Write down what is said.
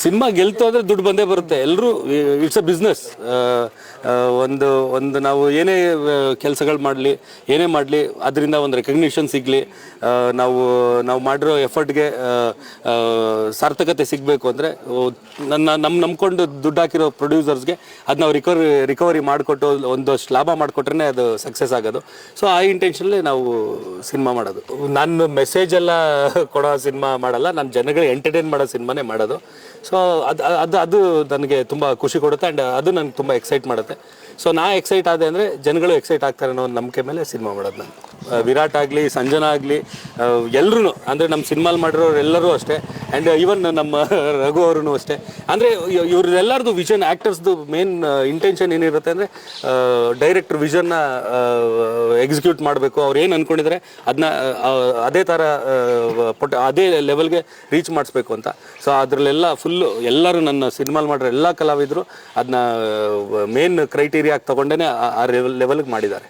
Cinema ಗೆಲ್ತು ಅಂದರೆ ದುಡ್ಡು ಬಂದೇ ಬರುತ್ತೆ. ಎಲ್ಲರೂ ಇಟ್ಸ್ ಅ ಬಿಸ್ನೆಸ್. ಒಂದು ಒಂದು ನಾವು ಏನೇ ಕೆಲಸಗಳು ಮಾಡಲಿ, ಏನೇ ಮಾಡಲಿ, ಅದರಿಂದ ಒಂದು ರೆಕಗ್ನಿಷನ್ ಸಿಗಲಿ, ನಾವು ನಾವು ಮಾಡಿರೋ ಎಫರ್ಟ್ಗೆ ಸಾರ್ಥಕತೆ ಸಿಗಬೇಕು ಅಂದರೆ ನಂಬ್ಕೊಂಡು ದುಡ್ಡು ಹಾಕಿರೋ ಪ್ರೊಡ್ಯೂಸರ್ಸ್ಗೆ ಅದು ನಾವು ರಿಕವರಿ ಮಾಡಿಕೊಟ್ಟು ಒಂದಷ್ಟು ಲಾಭ ಮಾಡಿಕೊಟ್ರೆ ಅದು ಸಕ್ಸಸ್ ಆಗೋದು. ಸೊ ಆ ಇಂಟೆನ್ಷನ್ಲೇ ನಾವು ಸಿನಿಮಾ ಮಾಡೋದು. ನಾನು ಮೆಸೇಜ್ ಎಲ್ಲ ಕೊಡೋ ಸಿನಿಮಾ ಮಾಡಲ್ಲ, ನಾನು ಜನಗಳಿಗೆ ಎಂಟರ್ಟೈನ್ ಮಾಡೋ ಸಿನಿಮಾನೇ ಮಾಡೋದು. ಸೊ ಅದು ನನಗೆ ತುಂಬ ಖುಷಿ ಕೊಡುತ್ತೆ ಆ್ಯಂಡ್ ಅದು ನನಗೆ ತುಂಬ ಎಕ್ಸೈಟ್ ಮಾಡುತ್ತೆ. ಸೊ ನಾ ಎಕ್ಸೈಟ್ ಆದೆ ಅಂದರೆ ಜನಗಳು ಎಕ್ಸೈಟ್ ಆಗ್ತಾರೆ ಅನ್ನೋ ಒಂದು ನಂಬಿಕೆ ಮೇಲೆ ಸಿನಿಮಾ ಮಾಡೋದು ನಾನು. ವಿರಾಟ್ ಆಗಲಿ, ಸಂಜನಾ ಆಗಲಿ, ಎಲ್ಲರೂ ಅಂದರೆ ನಮ್ಮ ಸಿನಿಮಾಲ್ ಮಾಡಿರೋರು ಎಲ್ಲರೂ ಅಷ್ಟೇ. ಆ್ಯಂಡ್ ಈವನ್ ನಮ್ಮ ರಘು ಅವ್ರೂ ಅಷ್ಟೇ. ಅಂದರೆ ಇವ್ರದ್ದೆಲ್ಲರದು ವಿಷನ್, ಆ್ಯಕ್ಟರ್ಸ್ದು ಮೇನ್ ಇಂಟೆನ್ಷನ್ ಏನಿರುತ್ತೆ ಅಂದರೆ ಡೈರೆಕ್ಟ್ರ್ ವಿಷನ್ನ ಎಕ್ಸಿಕ್ಯೂಟ್ ಮಾಡಬೇಕು. ಅವ್ರು ಏನು ಅಂದ್ಕೊಂಡಿದ್ದಾರೆ ಅದನ್ನ ಅದೇ ಥರ ಅದೇ ಲೆವೆಲ್ಗೆ ರೀಚ್ ಮಾಡಿಸ್ಬೇಕು ಅಂತ. ಸೊ ಅದರಲ್ಲೆಲ್ಲ ಫುಲ್ಲು ಎಲ್ಲರೂ ನನ್ನ ಸಿನಿಮಾಲ್ ಮಾಡಿರೋ ಎಲ್ಲ ಕಲಾವಿದರು ಅದನ್ನ ಮೇನ್ ಕ್ರೈಟೀರಿಯಾ ತಗೊಂಡೇ ಆ ಲೆವೆಲ್ಗೆ ಮಾಡಿದ್ದಾರೆ.